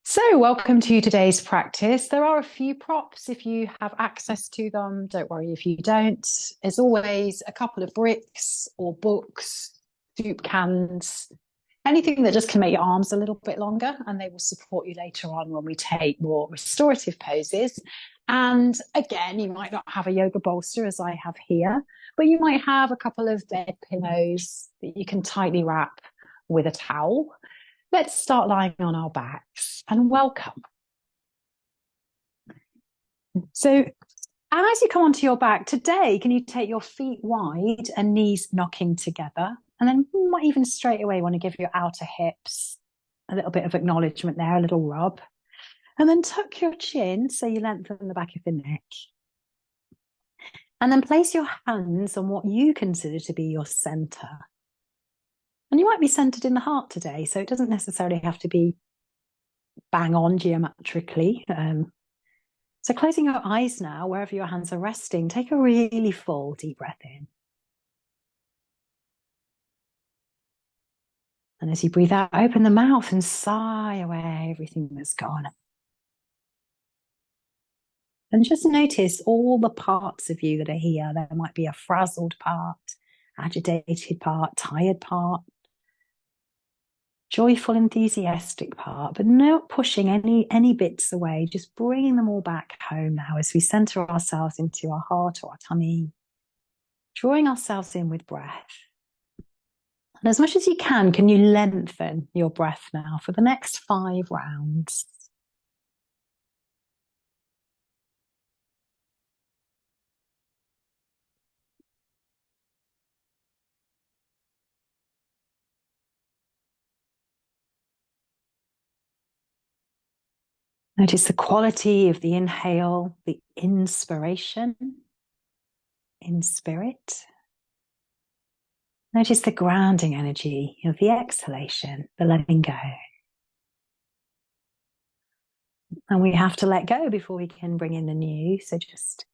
So, welcome to today's practice. There are a few props if you have access to them. Don't worry if you don't. As always, a couple of bricks or books, soup cans, anything that just can make your arms a little bit longer, and they will support you later on when we take more restorative poses. And again, you might not have a yoga bolster as I have here, but you might have a couple of bed pillows that you can tightly wrap with a towel. Let's start lying on our backs and welcome. So as you come onto your back today, can you take your feet wide and knees knocking together? And then you might even straight away want to give your outer hips a little bit of acknowledgement there, a little rub. And then tuck your chin so you lengthen the back of the neck. And then place your hands on what you consider to be your center. And you might be centered in the heart today, so it doesn't necessarily have to be bang on geometrically. So closing your eyes now, wherever your hands are resting, take a really full deep breath in. And as you breathe out, open the mouth and sigh away everything that's gone. And just notice all the parts of you that are here. There might be a frazzled part, agitated part, tired part, joyful, enthusiastic part, but not pushing any bits away, just bringing them all back home now as we center ourselves into our heart or our tummy, drawing ourselves in with breath. And as much as you can you lengthen your breath now for the next 5 rounds? Notice the quality of the inhale, the inspiration in spirit. Notice the grounding energy of the exhalation, the letting go. And we have to let go before we can bring in the new. So just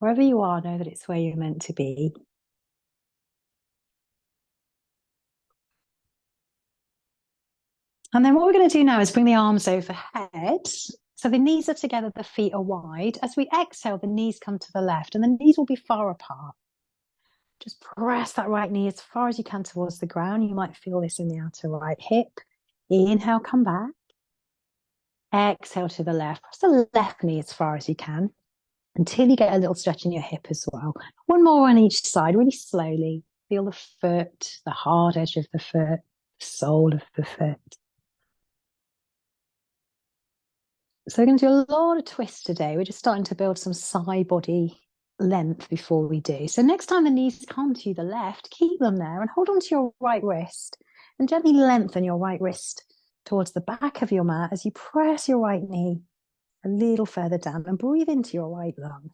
wherever you are, know that it's where you're meant to be. And then what we're going to do now is bring the arms overhead. So the knees are together, the feet are wide. As we exhale, the knees come to the left and the knees will be far apart. Just press that right knee as far as you can towards the ground. You might feel this in the outer right hip. Inhale, come back. Exhale to the left. Press the left knee as far as you can until you get a little stretch in your hip as well. One more on each side, really slowly. Feel the foot, the hard edge of the foot, the sole of the foot. So we're going to do a lot of twists today. We're just starting to build some side body length before we do. So next time the knees come to the left, keep them there and hold on to your right wrist and gently lengthen your right wrist towards the back of your mat as you press your right knee a little further down and breathe into your right lung.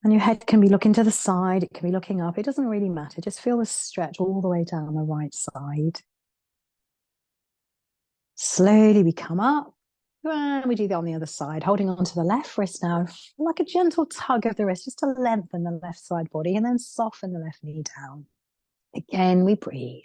And your head can be looking to the side, it can be looking up, it doesn't really matter. Just feel the stretch all the way down the right side. Slowly we come up. And we do that on the other side, holding on to the left wrist now, like a gentle tug of the wrist, just to lengthen the left side body and then soften the left knee down. Again, we breathe.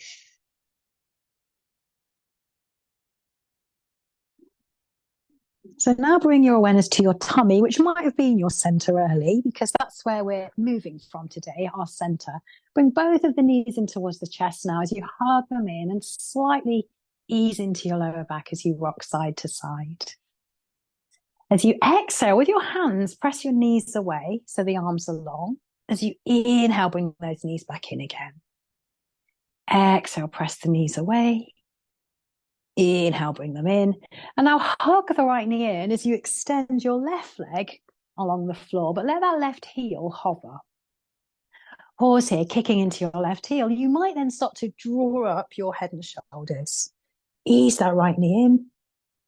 So now bring your awareness to your tummy, which might have been your center early, because that's where we're moving from today, our center. Bring both of the knees in towards the chest now as you hug them in and slightly ease into your lower back as you rock side to side. As you exhale with your hands, press your knees away so the arms are long. As you inhale, bring those knees back in again. Exhale, press the knees away. Inhale, bring them in. And now hug the right knee in as you extend your left leg along the floor, but let that left heel hover. Pause here, kicking into your left heel. You might then start to draw up your head and shoulders. Ease that right knee in.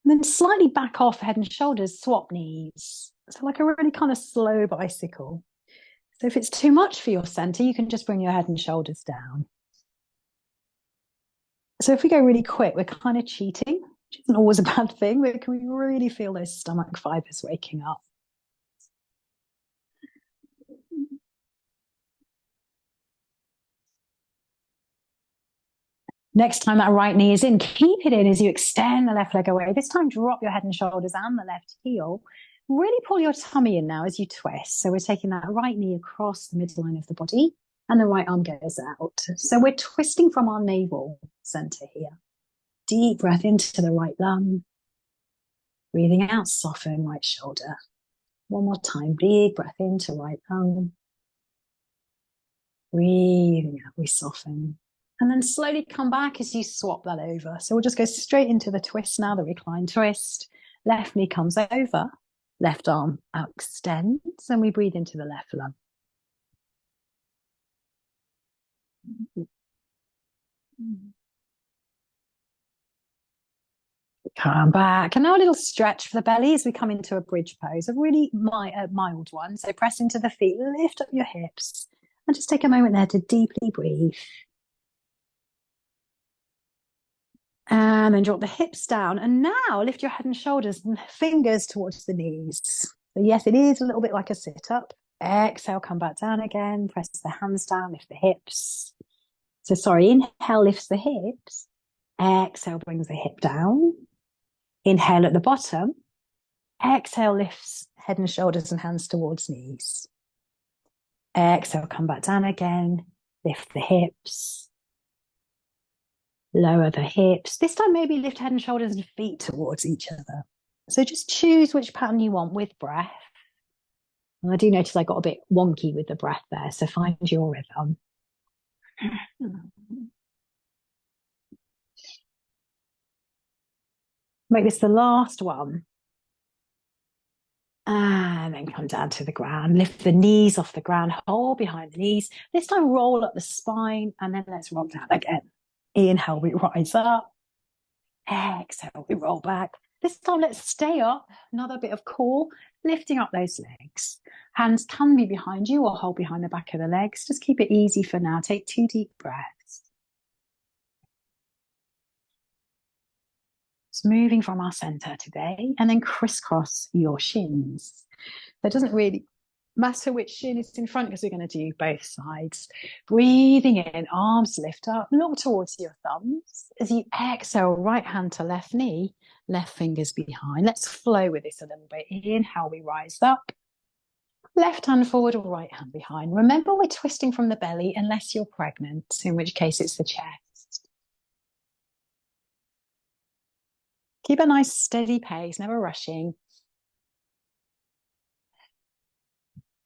And then slightly back off head and shoulders, swap knees. So like a really kind of slow bicycle. So if it's too much for your center, you can just bring your head and shoulders down. So if we go really quick, we're kind of cheating, which isn't always a bad thing, but can we really feel those stomach fibers waking up? Next time that right knee is in, keep it in as you extend the left leg away. This time, drop your head and shoulders and the left heel. Really pull your tummy in now as you twist. So we're taking that right knee across the midline of the body and the right arm goes out. So we're twisting from our navel center here. Deep breath into the right lung. Breathing out, soften right shoulder. One more time, big breath into right lung. Breathing out, we soften. And then slowly come back as you swap that over. So we'll just go straight into the twist now, the recline twist. Left knee comes over, left arm out extends, and we breathe into the left lung. Come back. And now a little stretch for the belly as we come into a bridge pose, a really mild one. So press into the feet, lift up your hips, and just take a moment there to deeply breathe. And then drop the hips down. And now lift your head and shoulders and fingers towards the knees. So yes, it is a little bit like a sit-up. Exhale, come back down again. Press the hands down, lift the hips. So sorry, inhale lifts the hips. Exhale brings the hip down. Inhale at the bottom. Exhale lifts head and shoulders and hands towards knees. Exhale, come back down again. Lift the hips. Lower the hips. This time maybe lift head and shoulders and feet towards each other. So just choose which pattern you want with breath. And I do notice I got a bit wonky with the breath there, so find your rhythm. Make this the last one. And then come down to the ground. Lift the knees off the ground, hold behind the knees. This time roll up the spine, and then let's roll down again. Inhale, we rise up. Exhale, we roll back. This time, let's stay up. Another bit of core, lifting up those legs. Hands can be behind you or hold behind the back of the legs. Just keep it easy for now. Take 2 deep breaths. Just moving from our center today, and then crisscross your shins. It doesn't really matter which shin is in front because we're going to do both sides. Breathing in, arms lift up, look towards your thumbs. As you exhale, right hand to left knee, left fingers behind. Let's flow with this a little bit. Inhale, we rise up. Left hand forward or right hand behind. Remember, we're twisting from the belly unless you're pregnant, in which case it's the chest. Keep a nice steady pace, never rushing.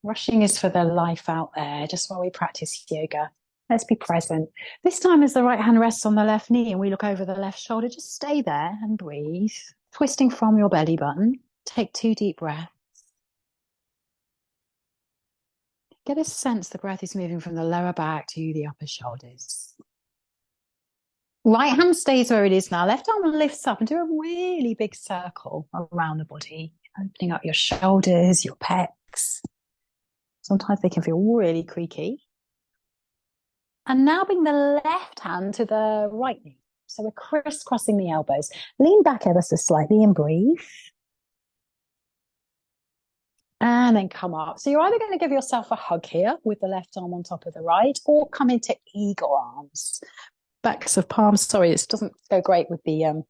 Rushing is for the life out there, just while we practice yoga. Let's be present. This time as the right hand rests on the left knee and we look over the left shoulder, just stay there and breathe. Twisting from your belly button. Take 2 deep breaths. Get a sense the breath is moving from the lower back to the upper shoulders. Right hand stays where it is now. Left arm lifts up and do a really big circle around the body, opening up your shoulders, your pecs. Sometimes they can feel really creaky. And now bring the left hand to the right knee. So we're crisscrossing the elbows. Lean back ever so slightly and breathe. And then come up. So you're either going to give yourself a hug here with the left arm on top of the right, or come into eagle arms. Backs of palms. Sorry, this doesn't go great with the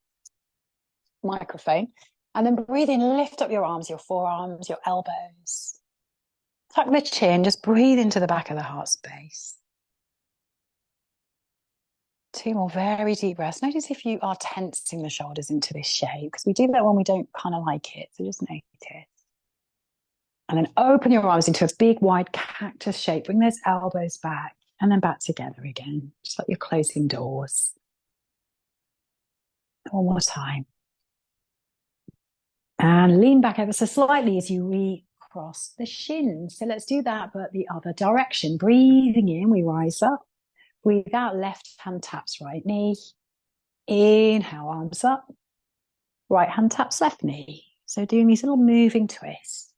microphone. And then breathe in, lift up your arms, your forearms, your elbows. Tuck the chin, just breathe into the back of the heart space. 2 more very deep breaths. Notice if you are tensing the shoulders into this shape, because we do that when we don't kind of like it. So just notice. And then open your arms into a big, wide cactus shape. Bring those elbows back and then back together again, just like you're closing doors. One more time. And lean back ever so slightly as you recross the shins. So let's do that, but the other direction. Breathing in, we rise up. Breathe out, left hand taps right knee. Inhale, arms up. Right hand taps left knee. So doing these little moving twists.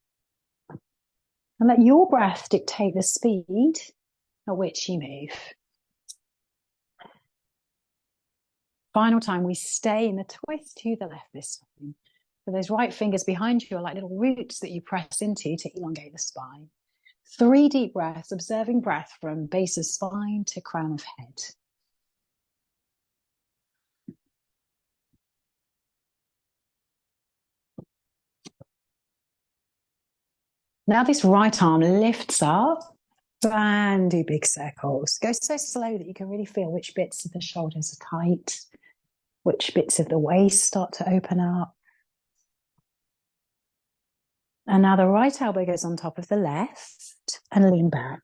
And let your breath dictate the speed at which you move. Final time, we stay in the twist to the left this time. So those right fingers behind you are like little roots that you press into to elongate the spine. 3 deep breaths, observing breath from base of spine to crown of head. Now this right arm lifts up and do big circles. Go so slow that you can really feel which bits of the shoulders are tight, which bits of the waist start to open up. And now the right elbow goes on top of the left and lean back,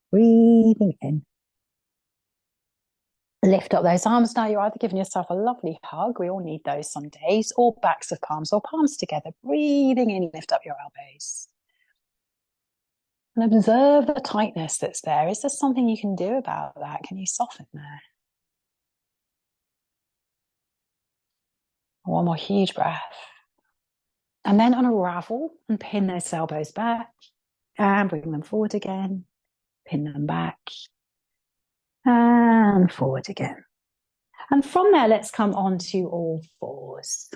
breathing in. Lift up those arms. Now you're either giving yourself a lovely hug, we all need those some days, or backs of palms or palms together. Breathing in, lift up your elbows. And observe the tightness that's there. Is there something you can do about that? Can you soften there? One more huge breath. And then unravel and pin those elbows back and bring them forward again. Pin them back and forward again. And from there, let's come on to all fours.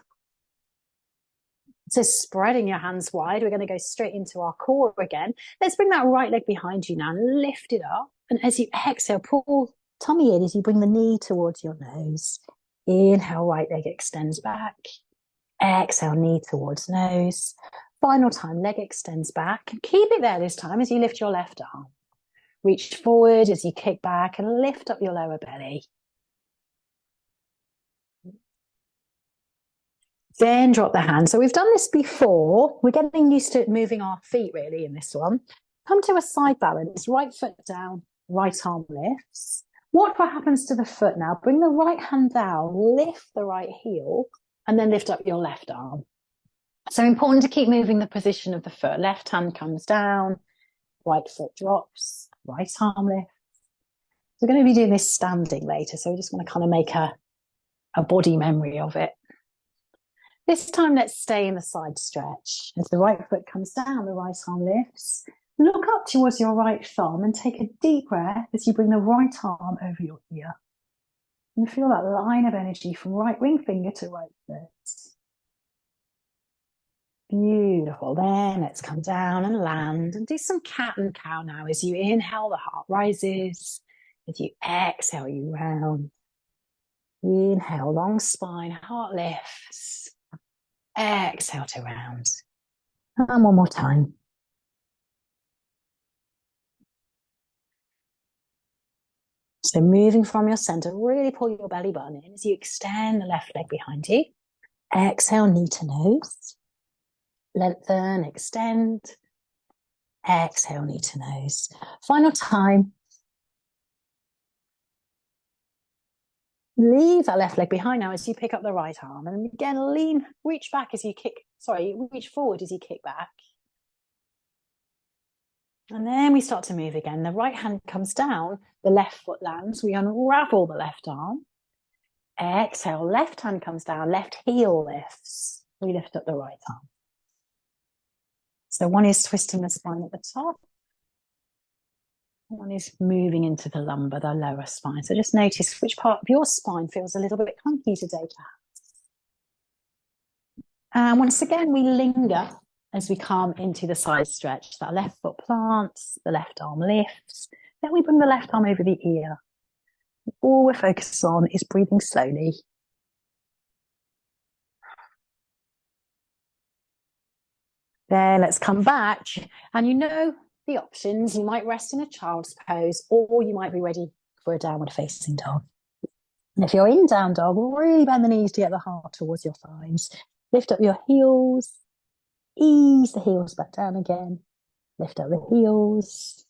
So spreading your hands wide, we're going to go straight into our core again. Let's bring that right leg behind you now and lift it up. And as you exhale, pull tummy in as you bring the knee towards your nose. Inhale, right leg extends back. Exhale, knee towards nose. Final time, leg extends back. Keep it there this time as you lift your left arm. Reach forward as you kick back and lift up your lower belly. Then drop the hand. So we've done this before. We're getting used to moving our feet really in this one. Come to a side balance, right foot down, right arm lifts. What happens to the foot now? Bring the right hand down, lift the right heel, and then lift up your left arm. So important to keep moving the position of the foot. Left hand comes down, right foot drops, right arm lifts. We're going to be doing this standing later, so we just want to kind of make a body memory of it. This time, let's stay in the side stretch. As the right foot comes down, the right arm lifts. Look up towards your right thumb and take a deep breath as you bring the right arm over your ear. And feel that line of energy from right ring finger to right foot. Beautiful. Then let's come down and land and do some cat and cow now. As you inhale, the heart rises. As you exhale, you round. Inhale, long spine, heart lifts. Exhale to round. And one more time. So moving from your center, really pull your belly button in as you extend the left leg behind you. Exhale, knee to nose. Lengthen, extend. Exhale, knee to nose. Final time. Leave that left leg behind now as you pick up the right arm. And again, lean, reach back as you kick, reach forward as you kick back. And then we start to move again. The right hand comes down, the left foot lands. We unravel the left arm. Exhale, left hand comes down, left heel lifts. We lift up the right arm. So one is twisting the spine at the top. One is moving into the lumbar, the lower spine. So just notice which part of your spine feels a little bit clunky today, perhaps. And once again, we linger as we come into the side stretch. That left foot plants, the left arm lifts. Then we bring the left arm over the ear. All we're focused on is breathing slowly. Then let's come back. And you know the options. You might rest in a child's pose, or you might be ready for a downward facing dog. And if you're in down dog, really bend the knees to get the heart towards your thighs. Lift up your heels. Ease the heels back down again. Lift up the heels.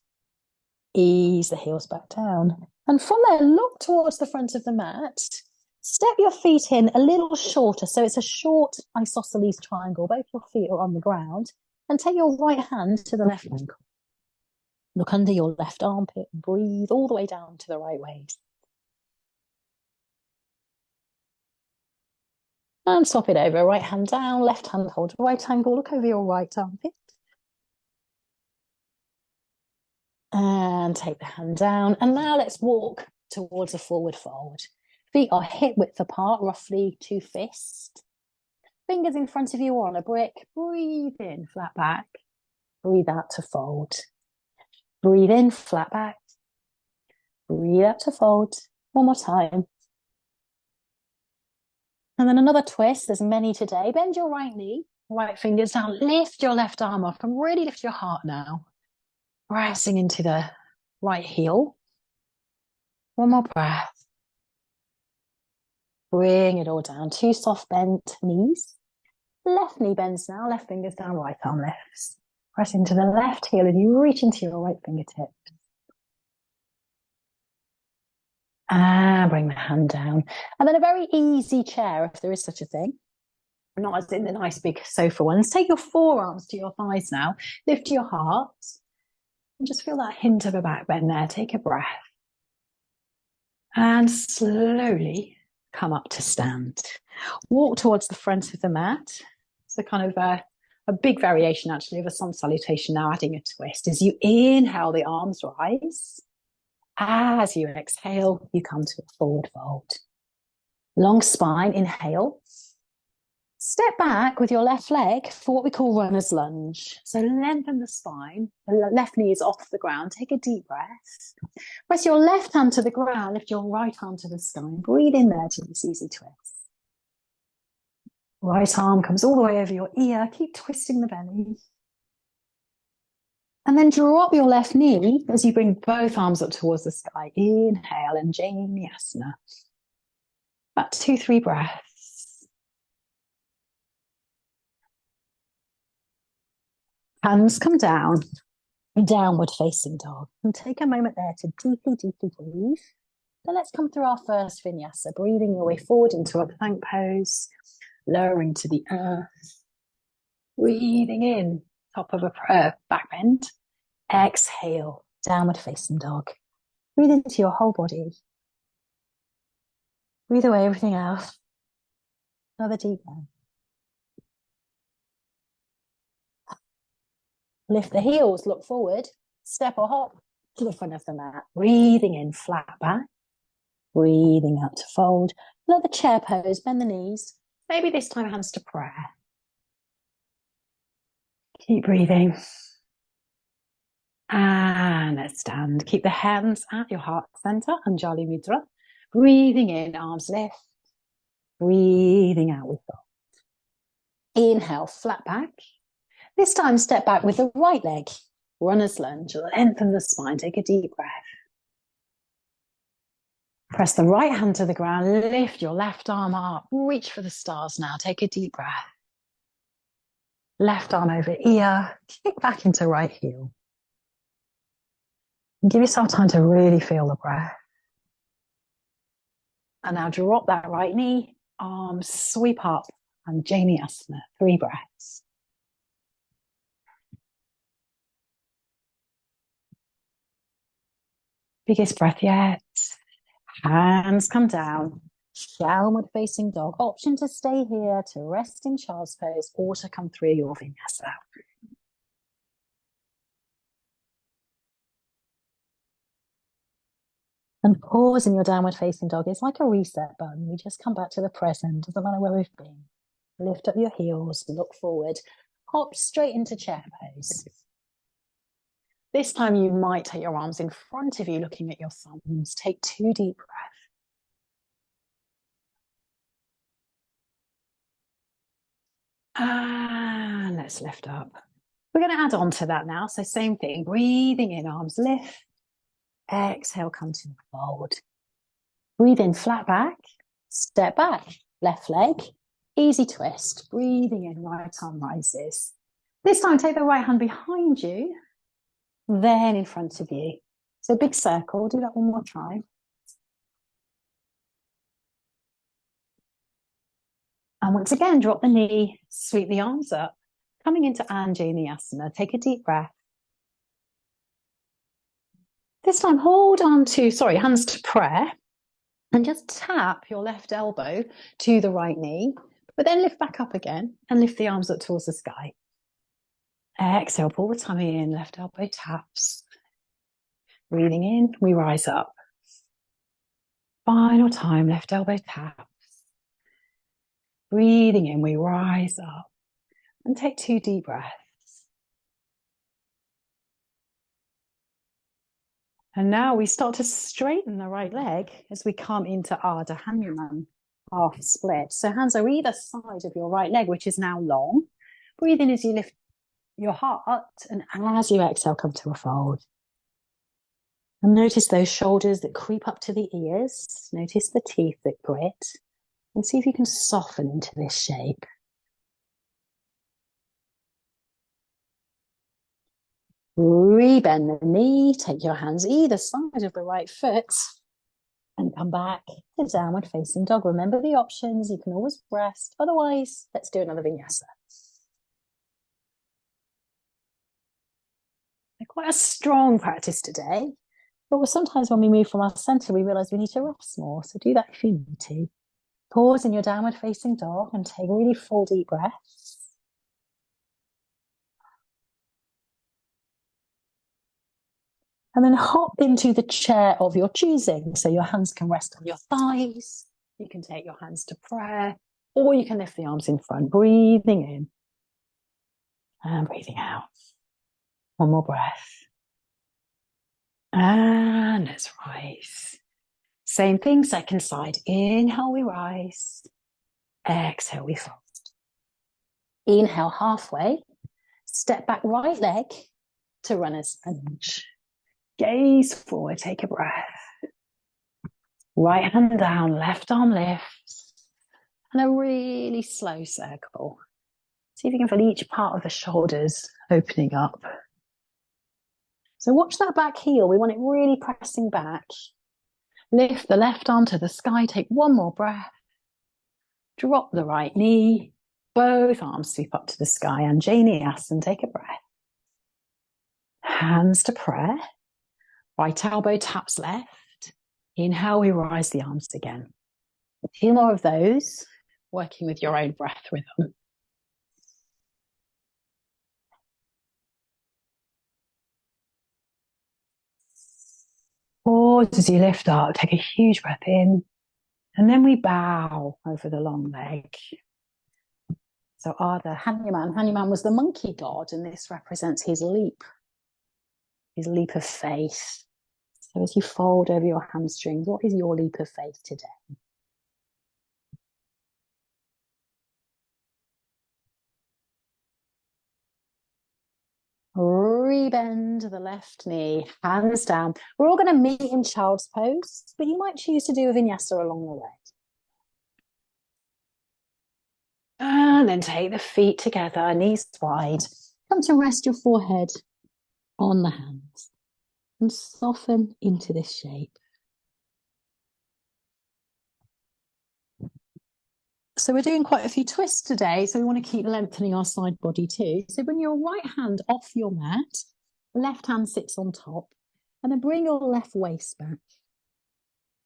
Ease the heels back down. And from there, look towards the front of the mat. Step your feet in a little shorter. So it's a short isosceles triangle. Both your feet are on the ground. And take your right hand to the left ankle. Look under your left armpit and breathe all the way down to the right waist. And swap it over. Right hand down, left hand hold right angle. Look over your right armpit. And take the hand down. And now let's walk towards a forward fold. Feet are hip width apart, roughly 2 fists. Fingers in front of you or on a brick. Breathe in, flat back. Breathe out to fold. Breathe in, flat back. Breathe out to fold. One more time. And then another twist. There's many today. Bend your right knee. Right fingers down. Lift your left arm up and really lift your heart now. Pressing into the right heel. One more breath. Bring it all down. Two soft bent knees. Left knee bends now. Left fingers down. Right arm lifts. Press into the left heel and you reach into your right fingertip. And bring the hand down. And then a very easy chair, if there is such a thing. Not as in the nice big sofa ones. Take your forearms to your thighs now. Lift your heart. And just feel that hint of a back bend there. Take a breath. And slowly come up to stand. Walk towards the front of the mat. So kind of a big variation actually of a sun salutation now, adding a twist. As you inhale, the arms rise. As you exhale, you come to a forward fold. Long spine, inhale. Step back with your left leg for what we call runner's lunge. So lengthen the spine, the left knee is off the ground. Take a deep breath. Press your left hand to the ground, lift your right arm to the sky. Breathe in there to this easy twist. Right arm comes all the way over your ear. Keep twisting the belly. And then drop your left knee as you bring both arms up towards the sky. Inhale and vinyasa. About 2-3 breaths. Hands come down, downward facing dog. And take a moment there to deeply, deeply breathe. Then let's come through our first vinyasa, breathing your way forward into a plank pose, lowering to the earth. Breathing in, top of a back bend. Exhale, downward facing dog. Breathe into your whole body. Breathe away everything else. Another deep breath. Lift the heels, look forward, step or hop to the front of the mat. Breathing in, flat back. Breathing out to fold. Another chair pose, bend the knees. Maybe this time hands to prayer. Keep breathing. And let's stand. Keep the hands at your heart center, Anjali Mudra. Breathing in, arms lift. Breathing out with fold. Inhale, flat back. This time, step back with the right leg. Runner's lunge. Lengthen the spine. Take a deep breath. Press the right hand to the ground. Lift your left arm up. Reach for the stars now. Take a deep breath. Left arm over ear. Kick back into right heel. And give yourself time to really feel the breath. And now drop that right knee. Arms sweep up. And vinyasa. 3 breaths. Biggest breath yet. Hands come down. Downward facing dog. Option to stay here, to rest in child's pose, or to come through your vinyasa. And pause in your downward facing dog. It's like a reset button. We just come back to the present. Doesn't matter where we've been. Lift up your heels, look forward. Hop straight into chair pose. This time you might take your arms in front of you, looking at your thumbs. Take 2 deep breaths. And let's lift up. We're going to add on to that now. So same thing, breathing in, arms lift. Exhale, come to the fold. Breathe in, flat back. Step back, left leg. Easy twist. Breathing in, right arm rises. This time, take the right hand behind you. Then in front of you. So big circle, do that one more time. And once again, drop the knee, sweep the arms up. Coming into Anjaneyasana, take a deep breath. This time, hold on to, hands to prayer. And just tap your left elbow to the right knee. But then lift back up again and lift the arms up towards the sky. Exhale, pull the tummy in, left elbow taps. Breathing in, we rise up. Final time, left elbow taps. Breathing in, we rise up. And take 2 deep breaths. And now we start to straighten the right leg as we come into Ardha Hanuman, half split. So hands are either side of your right leg, which is now long. Breathe in as you lift your heart, and as you exhale, come to a fold. And notice those shoulders that creep up to the ears. Notice the teeth that grit. And see if you can soften into this shape. Rebend the knee, take your hands either side of the right foot and come back to downward facing dog. Remember the options, you can always rest. Otherwise, let's do another vinyasa. Quite a strong practice today, but sometimes when we move from our center, we realize we need to rest more. So do that if you need to. Pause in your downward facing dog and take really full deep breaths. And then hop into the chair of your choosing. So your hands can rest on your thighs. You can take your hands to prayer, or you can lift the arms in front, breathing in and breathing out. One more breath. And let's rise. Same thing, second side. Inhale, we rise. Exhale, we fold. Inhale halfway. Step back right leg to runner's lunge. Gaze forward, take a breath. Right hand down, left arm lifts. And a really slow circle. See if you can feel each part of the shoulders opening up. So watch that back heel. We want it really pressing back. Lift the left arm to the sky. Take one more breath. Drop the right knee. Both arms sweep up to the sky. Anjaneyasana, take a breath. Hands to prayer. Right elbow taps left. Inhale, we rise the arms again. A few more of those, working with your own breath rhythm. Pause as you lift up, take a huge breath in, and then we bow over the long leg. So Ardha, Hanuman was the monkey god, and this represents his leap of faith. So as you fold over your hamstrings, what is your leap of faith today? Rebend the left knee, hands down. We're all going to meet in child's pose, but you might choose to do a vinyasa along the way. And then take the feet together, knees wide. Come to rest your forehead on the hands and soften into this shape. So we're doing quite a few twists today, so we want to keep lengthening our side body too. So bring your right hand off your mat, left hand sits on top, and then bring your left waist back.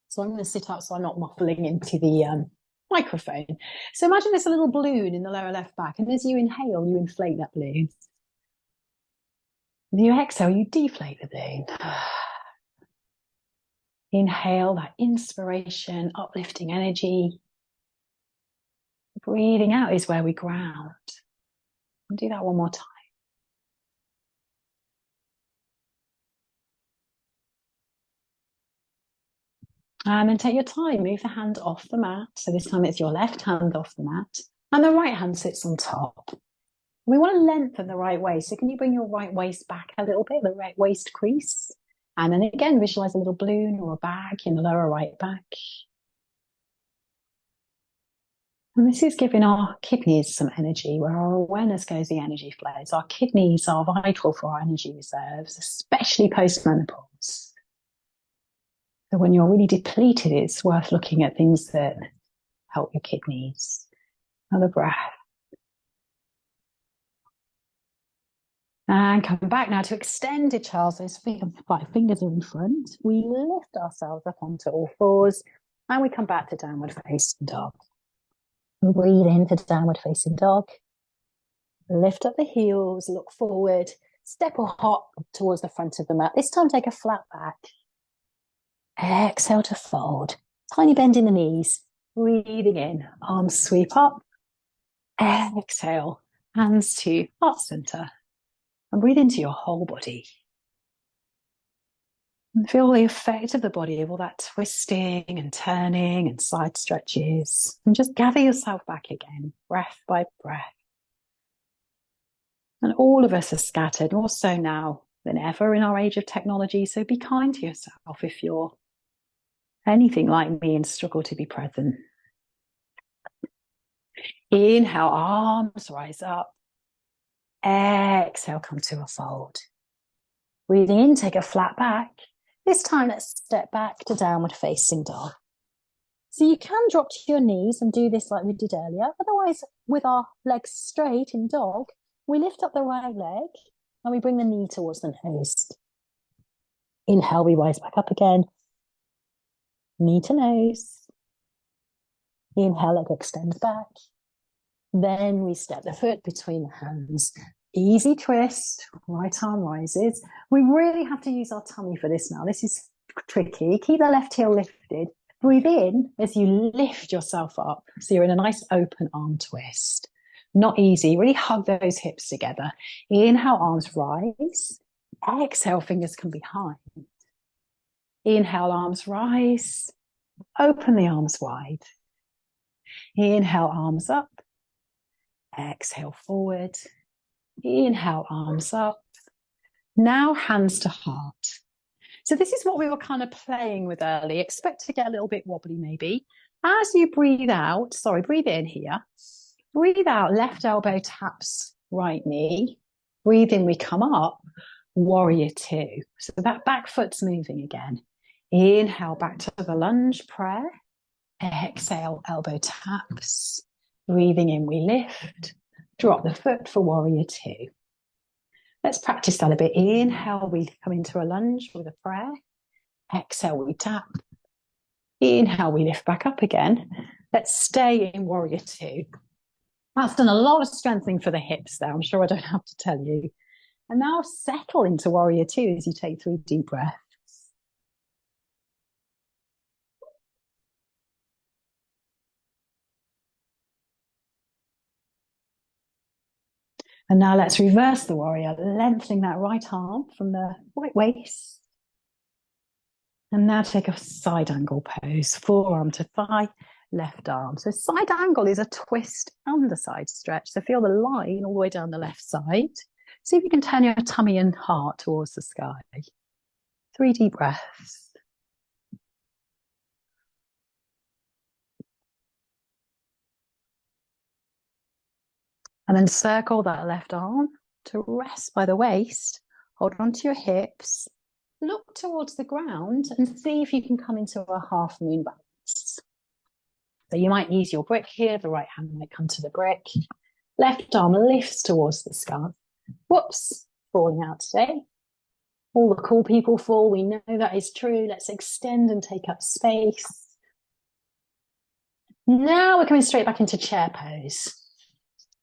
So I'm going to sit up so I'm not muffling into the microphone. So imagine there's a little balloon in the lower left back, and as you inhale, you inflate that balloon. As you exhale, you deflate the balloon. Inhale, that inspiration, uplifting energy. Breathing out is where we ground. I'll do that one more time. And then take your time, move the hand off the mat. So this time it's your left hand off the mat and the right hand sits on top. We want to lengthen the right waist. So can you bring your right waist back a little bit, the right waist crease? And then again, visualize a little balloon or a bag in the lower right back. And this is giving our kidneys some energy. Where our awareness goes, the energy flows. Our kidneys are vital for our energy reserves, especially post-menopause. So when you're really depleted, it's worth looking at things that help your kidneys. Another breath. And come back now to extended child's pose. Fingers are in front. We lift ourselves up onto all fours and we come back to downward facing dog. Breathe into downward facing dog. Lift up the heels, look forward, step or hop towards the front of the mat. This time take a flat back. Exhale to fold. Tiny bend in the knees. Breathing in, arms sweep up. Exhale, hands to heart center. And breathe into your whole body. And feel the effect of the body, of all that twisting and turning and side stretches. And just gather yourself back again, breath by breath. And all of us are scattered, more so now than ever in our age of technology. So be kind to yourself if you're anything like me and struggle to be present. Inhale, arms rise up. Exhale, come to a fold. Breathing in, take a flat back. This time, let's step back to downward facing dog. So you can drop to your knees and do this like we did earlier. Otherwise, with our legs straight in dog, we lift up the right leg and we bring the knee towards the nose. Inhale, we rise back up again. Knee to nose. Inhale, leg extends back. Then we step the foot between the hands. Easy twist, right arm rises. We really have to use our tummy for this now. This is tricky. Keep the left heel lifted. Breathe in as you lift yourself up. So you're in a nice open arm twist. Not easy. Really hug those hips together. Inhale, arms rise. Exhale, fingers come behind. Inhale, arms rise. Open the arms wide. Inhale, arms up. Exhale, forward. Inhale, arms up. Now hands to heart. So this is what we were kind of playing with early. Expect to get a little bit wobbly maybe. As you breathe out, breathe in here. Breathe out, left elbow taps right knee. Breathe in, we come up, warrior two. So that back foot's moving again. Inhale, back to the lunge prayer. Exhale, elbow taps. Breathing in, we lift. Drop the foot for warrior two. Let's practice that a bit. Inhale, we come into a lunge with a prayer. Exhale, we tap. Inhale, we lift back up again. Let's stay in warrior two. That's done a lot of strengthening for the hips there. I'm sure I don't have to tell you. And now settle into warrior two as you take 3 deep breaths. And now let's reverse the warrior, lengthening that right arm from the right waist. And now take a side angle pose, forearm to thigh, left arm. So side angle is a twist and a side stretch. So feel the line all the way down the left side. See if you can turn your tummy and heart towards the sky. 3 deep breaths. And then circle that left arm to rest by the waist. Hold on to your hips. Look towards the ground and see if you can come into a half moon balance. So you might use your brick here. The right hand might come to the brick. Left arm lifts towards the sky. Whoops, falling out today. All the cool people fall. We know that is true. Let's extend and take up space. Now we're coming straight back into chair pose.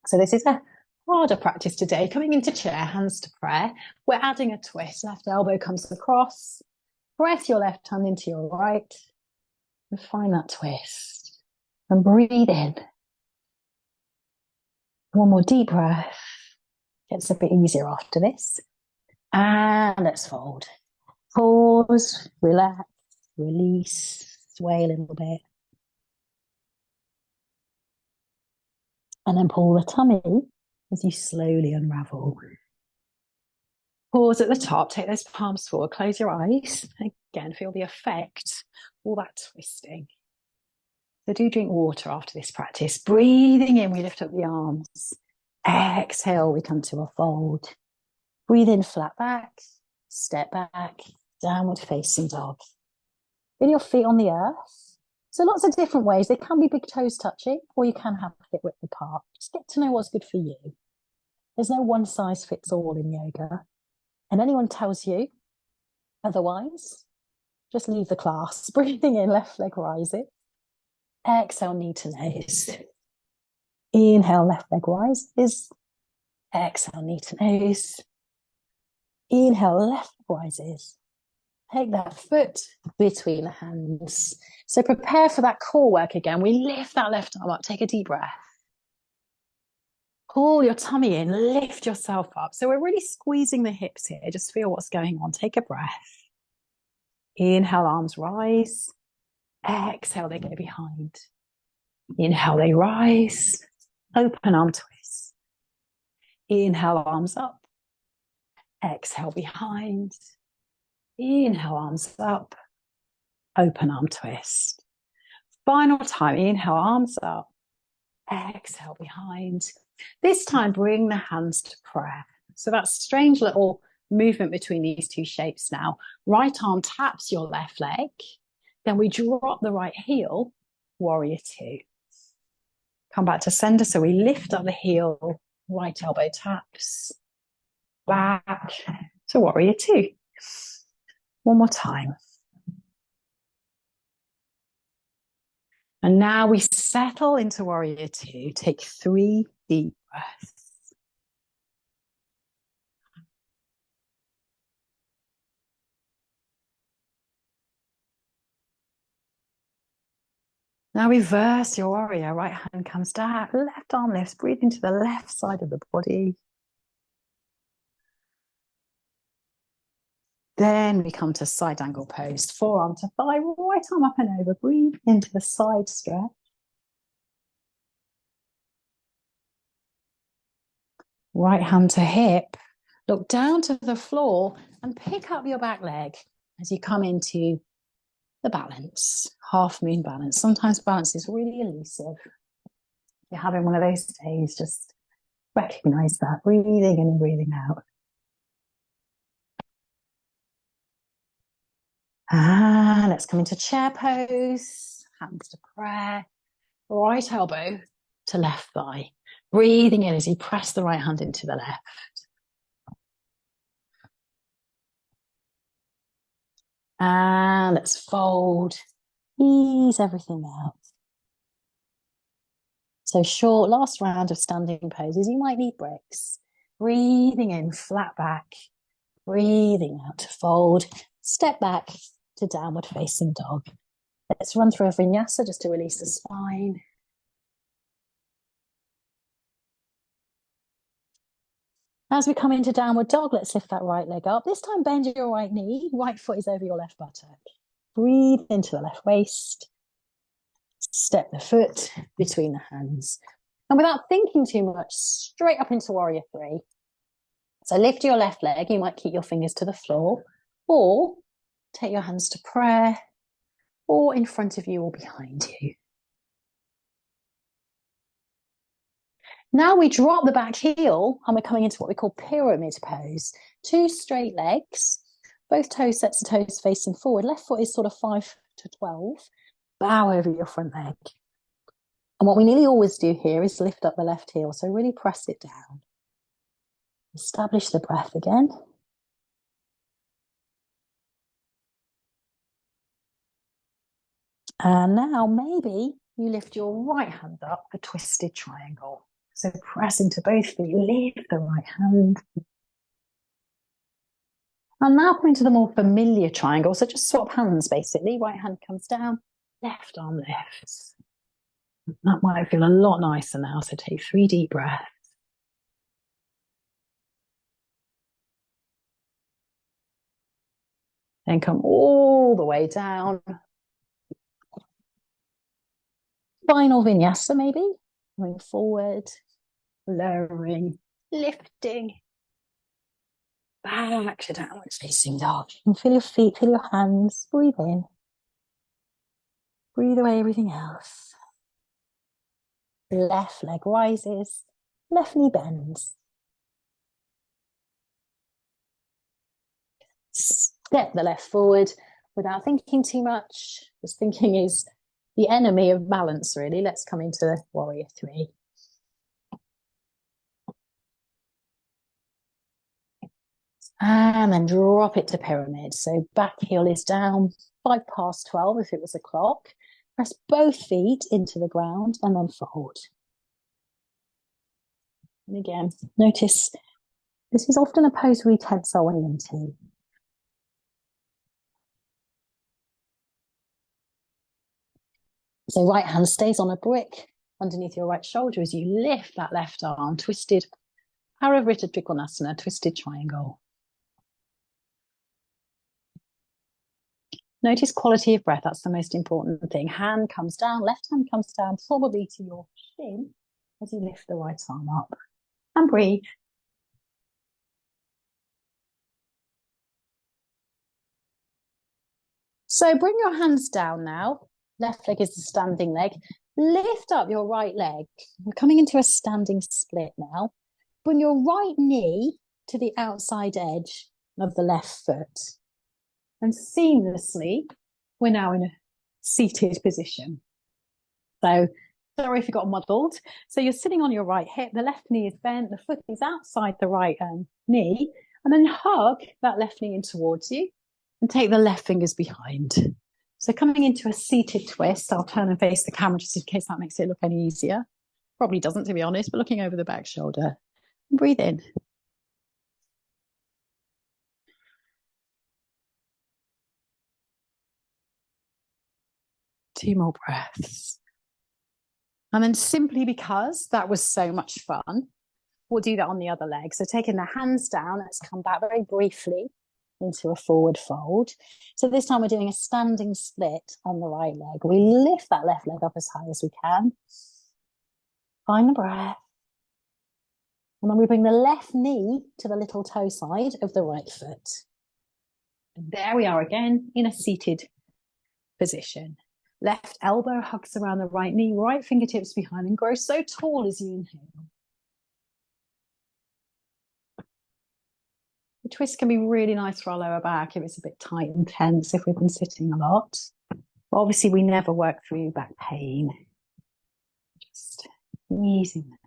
So this is a harder practice today. Coming into chair, hands to prayer. We're adding a twist. Left elbow comes across. Press your left hand into your right. And find that twist. And breathe in. One more deep breath. Gets a bit easier after this. And let's fold. Pause, relax, release, sway a little bit. And then pull the tummy as you slowly unravel. Pause at the top, take those palms forward, close your eyes. Again, feel the effect, all that twisting. So do drink water after this practice. Breathing in, we lift up the arms. Exhale, we come to a fold. Breathe in, flat back, step back, downward facing dog. Feel your feet on the earth. So lots of different ways. They can be big toes touching, or you can have hip width apart. Just get to know what's good for you. There's no one size fits all in yoga. And anyone tells you otherwise, just leave the class. Breathing in, left leg rises. Exhale, knee to nose. Inhale, left leg rises. Exhale, knee to nose. Inhale, left leg rises. Take that foot between the hands. So prepare for that core work again. We lift that left arm up. Take a deep breath. Pull your tummy in. Lift yourself up. So we're really squeezing the hips here. Just feel what's going on. Take a breath. Inhale, arms rise. Exhale, they go behind. Inhale, they rise. Open arm twist. Inhale, arms up. Exhale, behind. Inhale, arms up. Open arm twist. Final time. Inhale, arms up. Exhale, behind. This time, bring the hands to prayer. So that strange little movement between these two shapes now. Right arm taps your left leg. Then we drop the right heel, warrior two. Come back to center. So we lift up the heel, right elbow taps. Back to warrior two. One more time. And now we settle into warrior two. Take 3 deep breaths. Now reverse your warrior. Right hand comes down, left arm lifts. Breathe into the left side of the body. Then we come to side angle pose. Forearm to thigh, right arm up and over. Breathe into the side stretch. Right hand to hip. Look down to the floor and pick up your back leg as you come into the balance, half moon balance. Sometimes balance is really elusive. If you're having one of those days, just recognize that, breathing in and breathing out. Let's come into chair pose, hands to prayer, right elbow to left thigh. Breathing in as you press the right hand into the left. And let's fold, ease everything out. So short, last round of standing poses. You might need breaks. Breathing in, flat back. Breathing out to fold. Step back to downward facing dog. Let's run through a vinyasa just to release the spine. As we come into downward dog, let's lift that right leg up. This time bend your right knee. Right foot is over your left buttock. Breathe into the left waist. Step the foot between the hands. And without thinking too much, straight up into warrior three. So lift your left leg. You might keep your fingers to the floor, or take your hands to prayer, or in front of you or behind you. Now we drop the back heel and we're coming into what we call pyramid pose. 2 straight legs, both toes, sets of toes facing forward. Left foot is sort of 5 to 12. Bow over your front leg. And what we nearly always do here is lift up the left heel. So really press it down. Establish the breath again. And now maybe you lift your right hand up for twisted triangle. So press into both feet, lift the right hand. And now come into the more familiar triangle. So just swap hands basically. Right hand comes down, left arm lifts. That might feel a lot nicer now. So take 3 deep breaths. Then come all the way down. Final vinyasa maybe. Going forward, lowering, lifting. Back to downward facing dog. And feel your feet, feel your hands. Breathe in. Breathe away everything else. Left leg rises. Left knee bends. Step the left forward without thinking too much. Because thinking is the enemy of balance, really. Let's come into warrior three. And then drop it to pyramid. So back heel is down, 5 past 12 if it was a clock. Press both feet into the ground and then fold. And again, notice this is often a pose we tense our way into. So right hand stays on a brick underneath your right shoulder as you lift that left arm, twisted Parivrtta Trikonasana, twisted triangle. Notice quality of breath, that's the most important thing. Hand comes down, left hand comes down, probably to your shin as you lift the right arm up. And breathe. So bring your hands down now. Left leg is the standing leg. Lift up your right leg. We're coming into a standing split now. Bring your right knee to the outside edge of the left foot. And seamlessly, we're now in a seated position. So, sorry if you got muddled. So you're sitting on your right hip, the left knee is bent, the foot is outside the right knee, and then hug that left knee in towards you and take the left fingers behind. So coming into a seated twist, I'll turn and face the camera just in case that makes it look any easier. Probably doesn't, to be honest, but looking over the back shoulder. Breathe in. Two more breaths. And then simply because that was so much fun, we'll do that on the other leg. So taking the hands down, let's come back very briefly into a forward fold. So this time we're doing a standing split on the right leg. We lift that left leg up as high as we can. Find the breath. And then we bring the left knee to the little toe side of the right foot. And there we are again in a seated position. Left elbow hugs around the right knee, right fingertips behind, and grow so tall as you inhale. The twist can be really nice for our lower back if it's a bit tight and tense, if we've been sitting a lot. But obviously, we never work through back pain. Just easing that.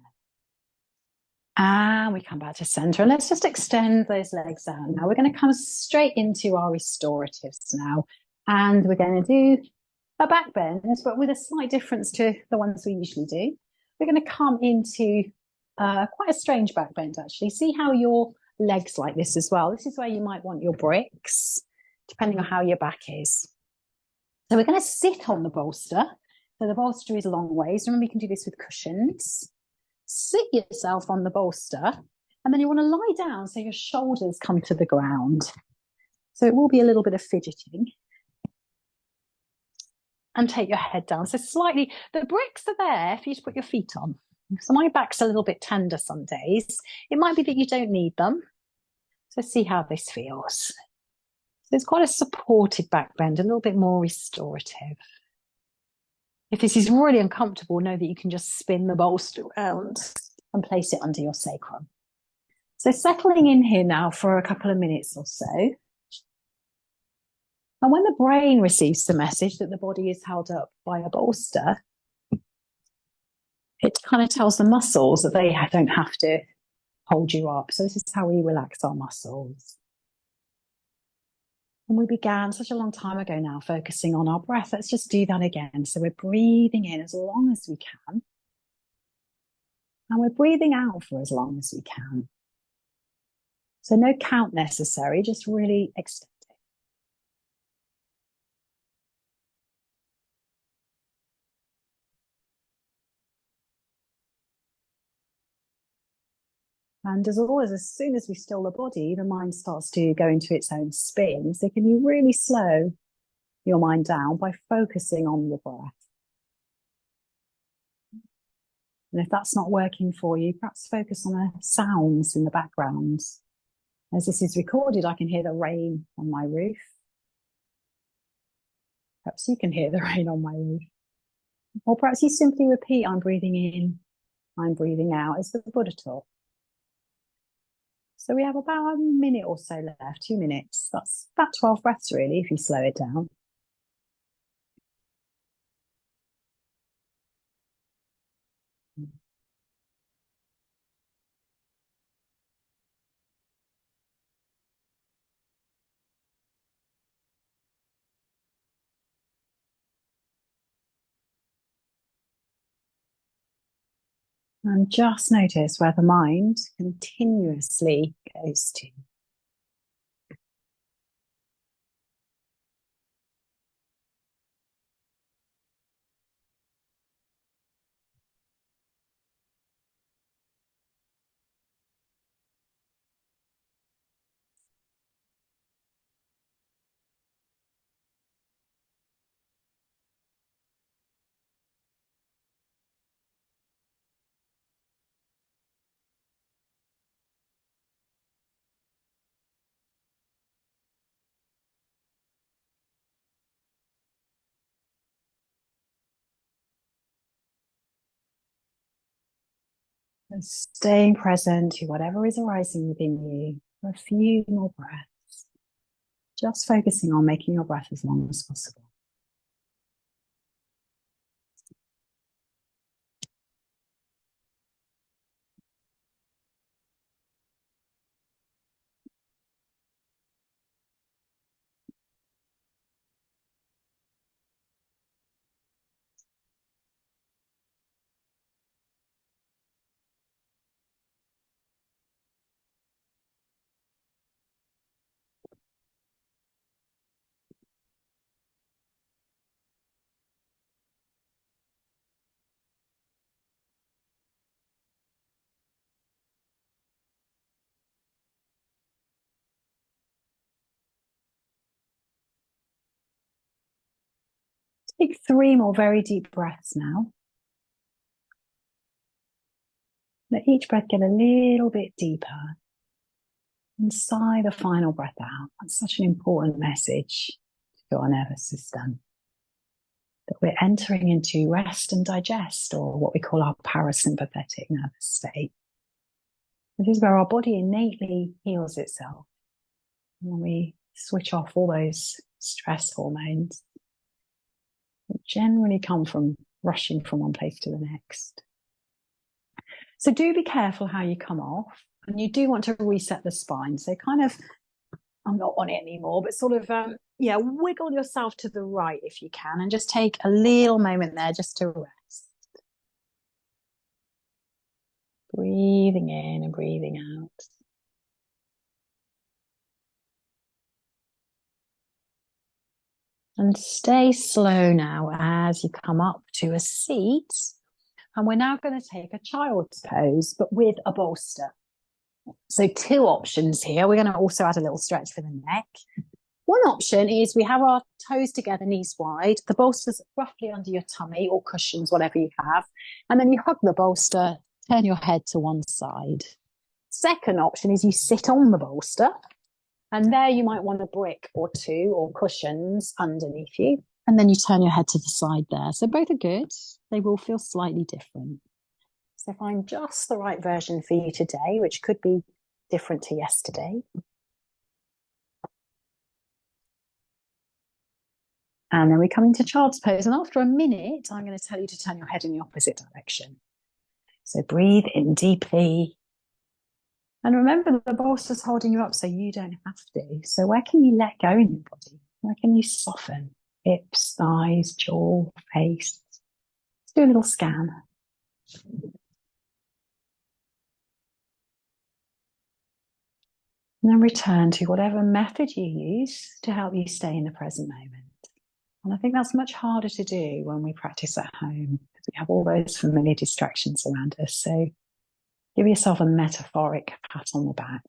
And we come back to center. And let's just extend those legs out. Now we're going to come straight into our restoratives now. And we're going to do a back bend, but with a slight difference to the ones we usually do. We're going to come into quite a strange back bend, actually. See how your legs like this as well. This is where you might want your bricks, depending on how your back is. So we're going to sit on the bolster. So the bolster is long ways. Remember, you can do this with cushions. Sit yourself on the bolster, and then you want to lie down so your shoulders come to the ground. So it will be a little bit of fidgeting. And take your head down. So slightly, the bricks are there for you to put your feet on. So my back's a little bit tender some days. It might be that you don't need them. So see how this feels. So it's quite a supported back bend, a little bit more restorative. If this is really uncomfortable, know that you can just spin the bolster around and place it under your sacrum. So settling in here now for a couple of minutes or so. And when the brain receives the message that the body is held up by a bolster, it kind of tells the muscles that they don't have to hold you up. So this is how we relax our muscles. And we began such a long time ago now focusing on our breath. Let's just do that again. So we're breathing in as long as we can. And we're breathing out for as long as we can. So no count necessary, just really extend. And as always, as soon as we still the body, the mind starts to go into its own spin. So can you really slow your mind down by focusing on your breath? And if that's not working for you, perhaps focus on the sounds in the background. As this is recorded, I can hear the rain on my roof. Perhaps you can hear the rain on my roof. Or perhaps you simply repeat, I'm breathing in, I'm breathing out, as the Buddha taught. So we have about a minute or so left, 2 minutes. That's about 12 breaths, really, if you slow it down. And just notice where the mind continuously goes to. And staying present to whatever is arising within you for a few more breaths, just focusing on making your breath as long as possible. Take 3 more very deep breaths now. Let each breath get a little bit deeper. And sigh the final breath out. That's such an important message to our nervous system. That we're entering into rest and digest, or what we call our parasympathetic nervous state. This is where our body innately heals itself. When we switch off all those stress hormones that generally come from rushing from one place to the next. So do be careful how you come off. And you do want to reset the spine. So kind of, I'm not on it anymore, but sort of, wiggle yourself to the right if you can, and just take a little moment there just to rest. Breathing in and breathing out. And stay slow now as you come up to a seat. And we're now going to take a child's pose, but with a bolster. So 2 options here. We're going to also add a little stretch for the neck. One option is we have our toes together, knees wide. The bolster's roughly under your tummy, or cushions, whatever you have. And then you hug the bolster, turn your head to one side. Second option is you sit on the bolster. And there you might want a brick or 2 or cushions underneath you. And then you turn your head to the side there. So both are good. They will feel slightly different. So find just the right version for you today, which could be different to yesterday. And then we come into child's pose. And after a minute, I'm going to tell you to turn your head in the opposite direction. So breathe in deeply. And remember, the bolster's holding you up, so you don't have to. So where can you let go in your body? Where can you soften? Hips, thighs, jaw, face. Let's do a little scan. And then return to whatever method you use to help you stay in the present moment. And I think that's much harder to do when we practice at home, because we have all those familiar distractions around us. So give yourself a metaphoric pat on the back.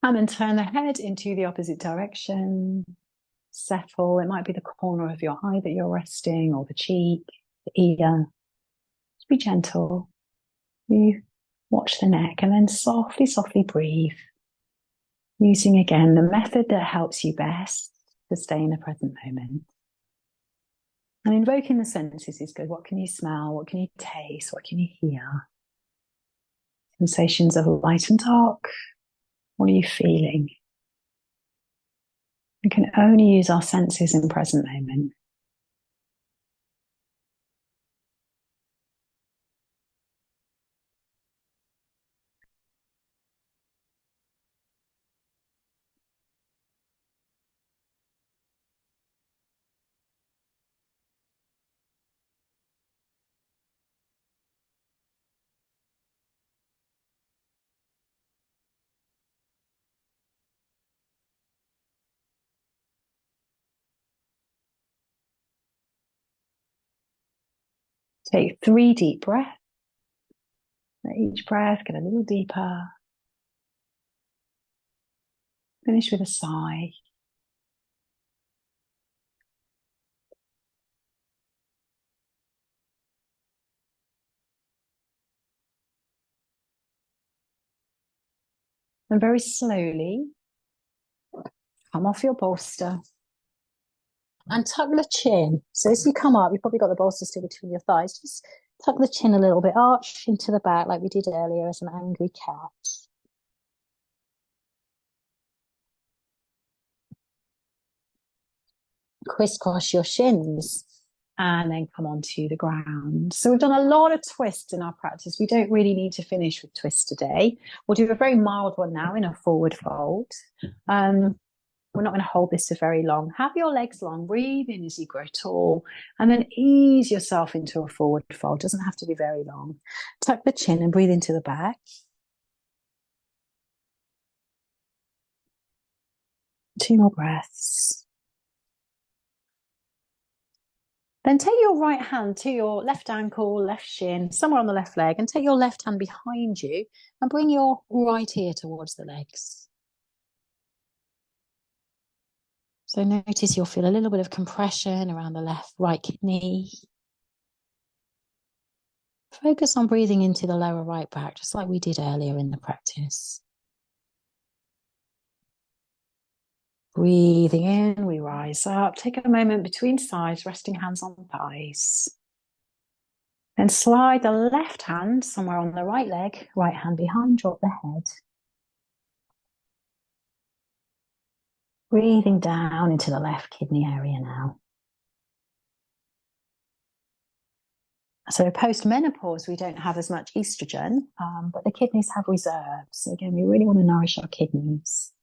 And then turn the head into the opposite direction. Settle. It might be the corner of your eye that you're resting, or the cheek, the ear. Just be gentle. You watch the neck, and then softly, softly breathe. Using again the method that helps you best to stay in the present moment. And invoking the senses is good. What can you smell? What can you taste? What can you hear? Sensations of light and dark. What are you feeling? We can only use our senses in the present moment. Take 3 deep breaths. Let each breath get a little deeper. Finish with a sigh. And very slowly, come off your bolster and tuck the chin. So as you come up, you've probably got the bolster still between your thighs. Just tuck the chin a little bit, arch into the back like we did earlier as an angry cat. Crisscross your shins and then come onto the ground. So we've done a lot of twists in our practice. We don't really need to finish with twists today. We'll do a very mild one now in a forward fold. We're not going to hold this for very long. Have your legs long, breathe in as you grow tall, and then ease yourself into a forward fold. Doesn't have to be very long. Tuck the chin and breathe into the back. 2 more breaths. Then take your right hand to your left ankle, left shin, somewhere on the left leg, and take your left hand behind you and bring your right ear towards the legs. So notice you'll feel a little bit of compression around the right kidney. Focus on breathing into the lower right back, just like we did earlier in the practice. Breathing in, we rise up. Take a moment between sides, resting hands on thighs. Then slide the left hand somewhere on the right leg, right hand behind, drop the head. Breathing down into the left kidney area now. So post-menopause, we don't have as much estrogen, but the kidneys have reserves. So again, we really want to nourish our kidneys.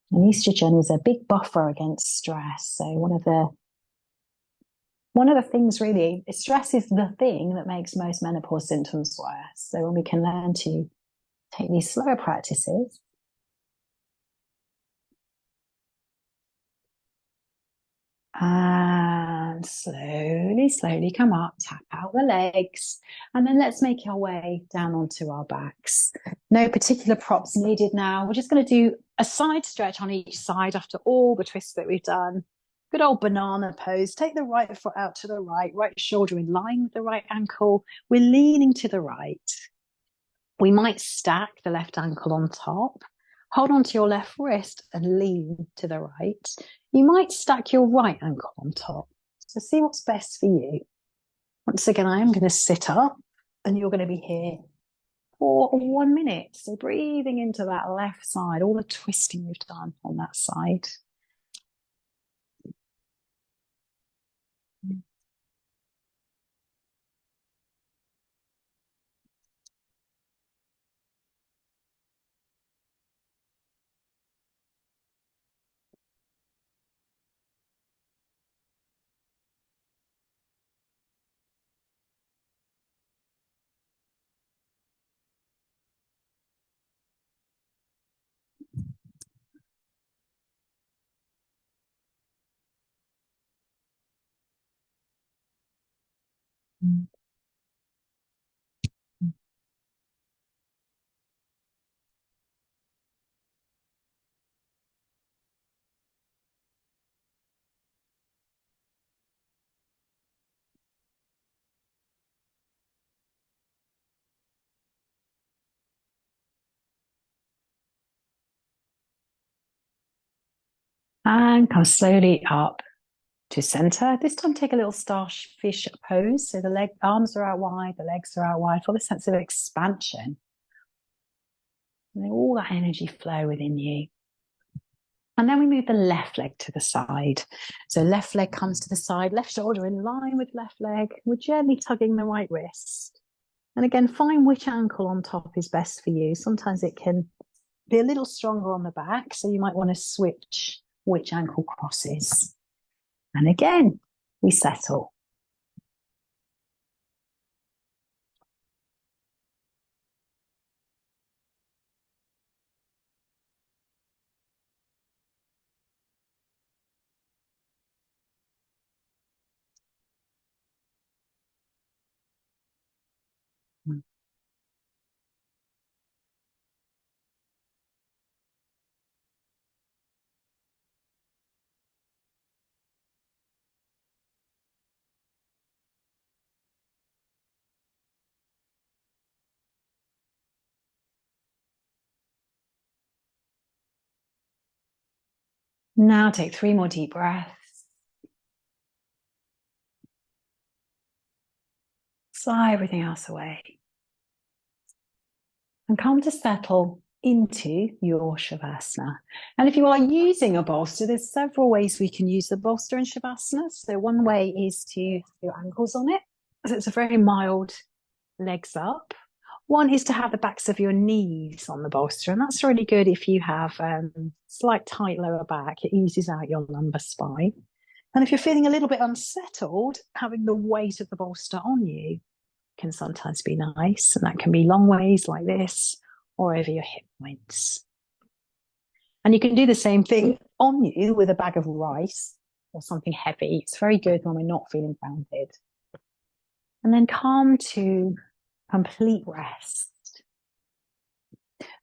And estrogen is a big buffer against stress. So one of the things really, stress is the thing that makes most menopause symptoms worse. So when we can learn to take these slower practices, and slowly come up, tap out the legs, and then let's make our way down onto our backs. No particular props needed now. We're just going to do a side stretch on each side after all the twists that we've done. Good old banana pose. Take the right foot out to the right shoulder in line with the right ankle. We're leaning to the right. We might stack the left ankle on top. Hold on to your left wrist and lean to the right. You might stack your right ankle on top. So see what's best for you. Once again, I am going to sit up and you're going to be here for 1 minute. So breathing into that left side, all the twisting we've done on that side. And come slowly up to center. This time take a little starfish pose. So the arms are out wide, the legs are out wide. Feel the sense of expansion. And all that energy flow within you. And then we move the left leg to the side. So left leg comes to the side, left shoulder in line with left leg. We're gently tugging the right wrist. And again, find which ankle on top is best for you. Sometimes it can be a little stronger on the back, so you might want to switch which ankle crosses. And again, we settle. Now take 3 more deep breaths. Sigh everything else away. And come to settle into your Shavasana. And if you are using a bolster, there's several ways we can use the bolster in Shavasana. So one way is to have your ankles on it. So it's a very mild legs up. One is to have the backs of your knees on the bolster, and that's really good if you have slight tight lower back. It eases out your lumbar spine. And if you're feeling a little bit unsettled, having the weight of the bolster on you can sometimes be nice, and that can be long ways like this or over your hip points. And you can do the same thing on you with a bag of rice or something heavy. It's very good when we're not feeling grounded. And then come to complete rest.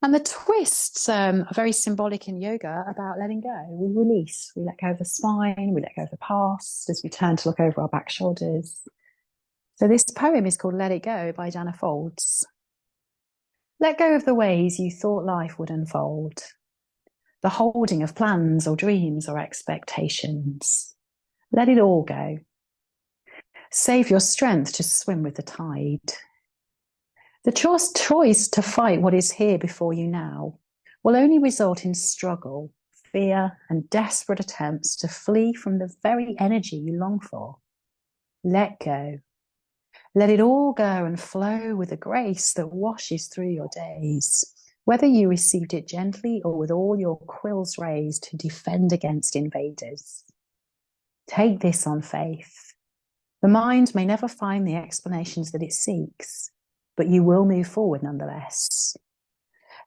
And the twists are very symbolic in yoga about letting go. We release, we let go of the spine, we let go of the past as we turn to look over our back shoulders. So this poem is called Let It Go by Dana Folds. Let go of the ways you thought life would unfold, the holding of plans or dreams or expectations. Let it all go. Save your strength to swim with the tide. The choice to fight what is here before you now will only result in struggle, fear, and desperate attempts to flee from the very energy you long for. Let go. Let it all go and flow with a grace that washes through your days, whether you received it gently or with all your quills raised to defend against invaders. Take this on faith. The mind may never find the explanations that it seeks, but you will move forward nonetheless.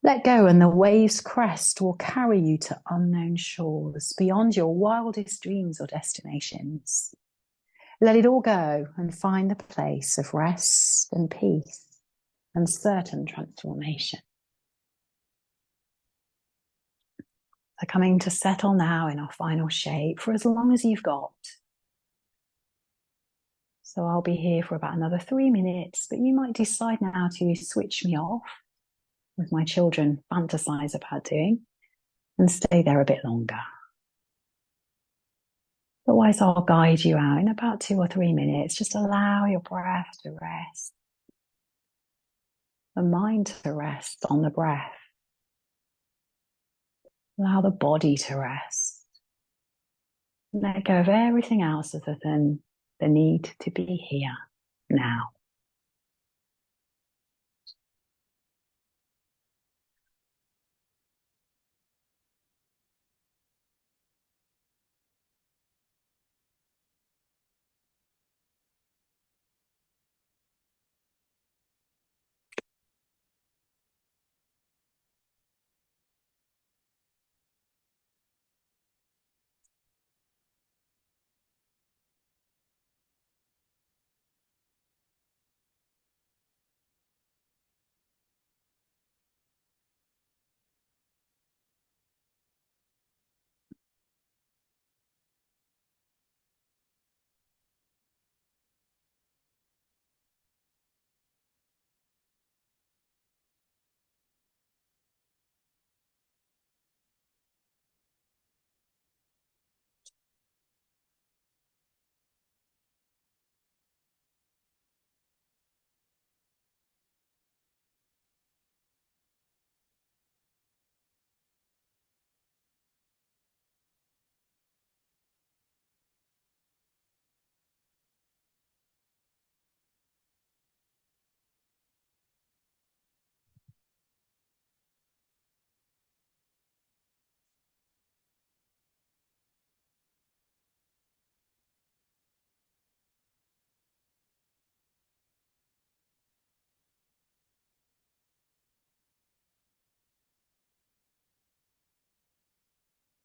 Let go and the wave's crest will carry you to unknown shores beyond your wildest dreams or destinations. Let it all go and find the place of rest and peace and certain transformation. So coming to settle now in our final shape for as long as you've got. So I'll be here for about another 3 minutes, but you might decide now to switch me off, with my children fantasize about doing, and stay there a bit longer. Otherwise, I'll guide you out in about 2 or 3 minutes. Just allow your breath to rest, the mind to rest on the breath. Allow the body to rest. Let go of everything else other than the need to be here now.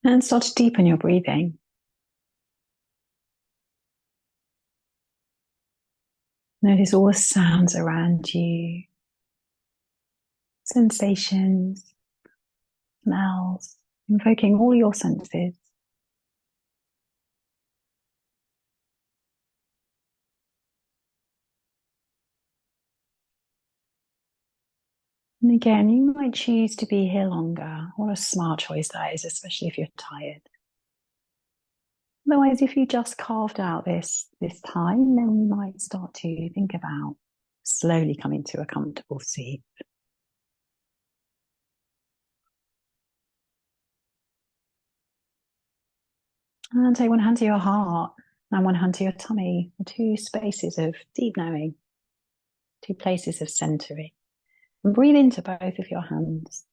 And start to deepen your breathing. Notice all the sounds around you, sensations, smells, invoking all your senses. And again, you might choose to be here longer. What a smart choice that is, especially if you're tired. Otherwise, if you just carved out this time, then you might start to think about slowly coming to a comfortable seat. And take one hand to your heart and one hand to your tummy, two spaces of deep knowing, two places of centering. And breathe into both of your hands.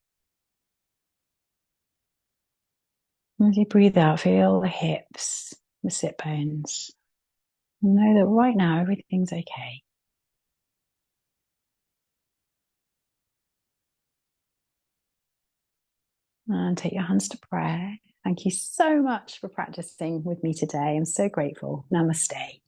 As you breathe out, feel the hips, the sit bones. And know that right now everything's okay. And take your hands to prayer. Thank you so much for practicing with me today. I'm so grateful. Namaste.